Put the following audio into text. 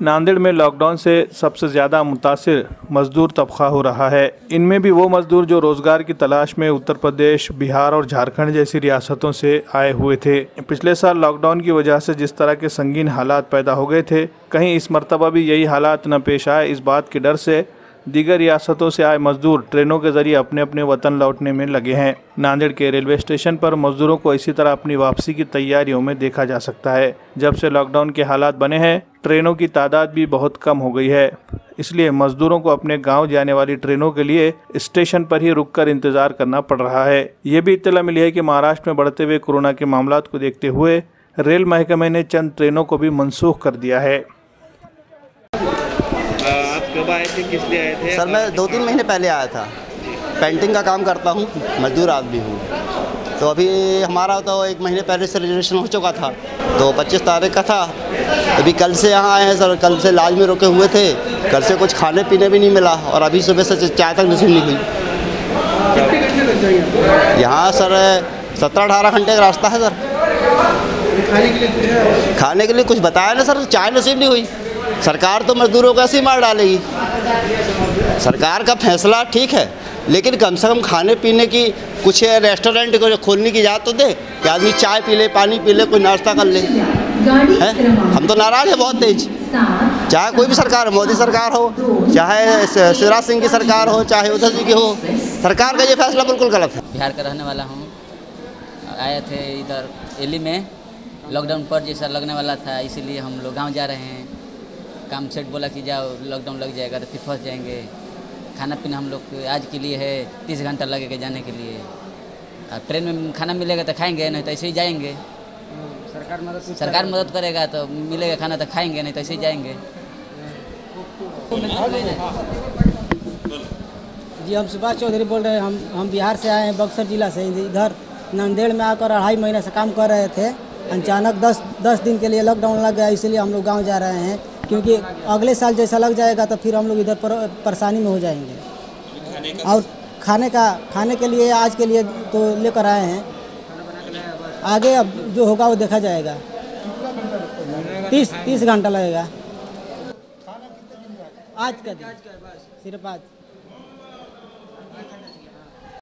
नांदेड़ में लॉकडाउन से सबसे ज़्यादा मुतासिर मजदूर तबका हो रहा है। इनमें भी वो मजदूर जो रोज़गार की तलाश में उत्तर प्रदेश, बिहार और झारखंड जैसी रियासतों से आए हुए थे। पिछले साल लॉकडाउन की वजह से जिस तरह के संगीन हालात पैदा हो गए थे, कहीं इस मरतबा भी यही हालात न पेश आए, इस बात के डर से दीगर रियासतों से आए मजदूर ट्रेनों के जरिए अपने अपने वतन लौटने में लगे हैं। नांदेड़ के रेलवे स्टेशन पर मजदूरों को इसी तरह अपनी वापसी की तैयारियों में देखा जा सकता है। जब से लॉकडाउन के हालात बने हैं, ट्रेनों की तादाद भी बहुत कम हो गई है। इसलिए मजदूरों को अपने गांव जाने वाली ट्रेनों के लिए स्टेशन पर ही रुककर इंतजार करना पड़ रहा है। ये भी इत्तला मिली है कि महाराष्ट्र में बढ़ते हुए कोरोना के मामलात को देखते हुए रेल महकमे ने चंद ट्रेनों को भी मनसूख कर दिया है। आप कब आए थे, किस लिए आए थे? सर मैं 2-3 महीने पहले आया था। पेंटिंग का काम करता हूँ, मजदूर आदमी हूँ। तो अभी हमारा तो 1 महीने पहले से रजिस्ट्रेशन हो चुका था, तो 25 तारीख का था। अभी कल से यहाँ आए हैं सर। कल से इलाज में रुके हुए थे, कल से कुछ खाने पीने भी नहीं मिला और अभी सुबह से चाय तक नसीब नहीं हुई। कितने घंटे लग जाएंगे यहाँ सर 17-18 घंटे का रास्ता है सर। खाने के लिए कुछ बताया ना सर, चाय नसीब नहीं हुई। सरकार तो मजदूरों को ऐसे ही मार डालेगी। सरकार का फैसला ठीक है, लेकिन कम से कम खाने पीने की कुछ रेस्टोरेंट को खोलने की इजाज़त तो दे कि आदमी चाय पी ले, पानी पी ले, कोई नाश्ता कर ले। है हम तो नाराज़ है बहुत तेज। चाहे कोई भी सरकार हो, मोदी सरकार हो, चाहे शिवराज सिंह की सरकार हो, चाहे उद्धव जी की हो, सरकार का ये फैसला बिल्कुल गलत है। बिहार का रहने वाला हूँ। आए थे इधर एली में, लॉकडाउन पर जैसा लगने वाला था, इसीलिए हम लोग गाँव जा रहे हैं। काम सेट बोला कि जाओ, लॉकडाउन लग जाएगा तो फिर फंस जाएंगे। खाना पीना हम लोग आज के लिए है 30 घंटा लगेगा जाने के लिए। और ट्रेन में खाना मिलेगा तो खाएंगे, नहीं तो ऐसे ही जाएंगे। सरकार मदद करेगा तो मिलेगा खाना तो खाएंगे, नहीं तो ऐसे ही जाएंगे। जी हम सुभाष चौधरी बोल रहे हैं। हम बिहार से आए हैं, बक्सर जिला से। इधर नांदेड़ में आकर 2.5 महीने से काम कर रहे थे। अचानक 10 दिन के लिए लॉकडाउन लग गया, इसलिए हम लोग गाँव जा रहे हैं, क्योंकि अगले साल जैसा लग जाएगा तो फिर हम लोग इधर परेशानी में हो जाएंगे। और खाने के लिए आज के लिए तो लेकर आए हैं, आगे अब जो होगा वो देखा जाएगा। 30 घंटा लगेगा आज का दिन, सिर्फ आज।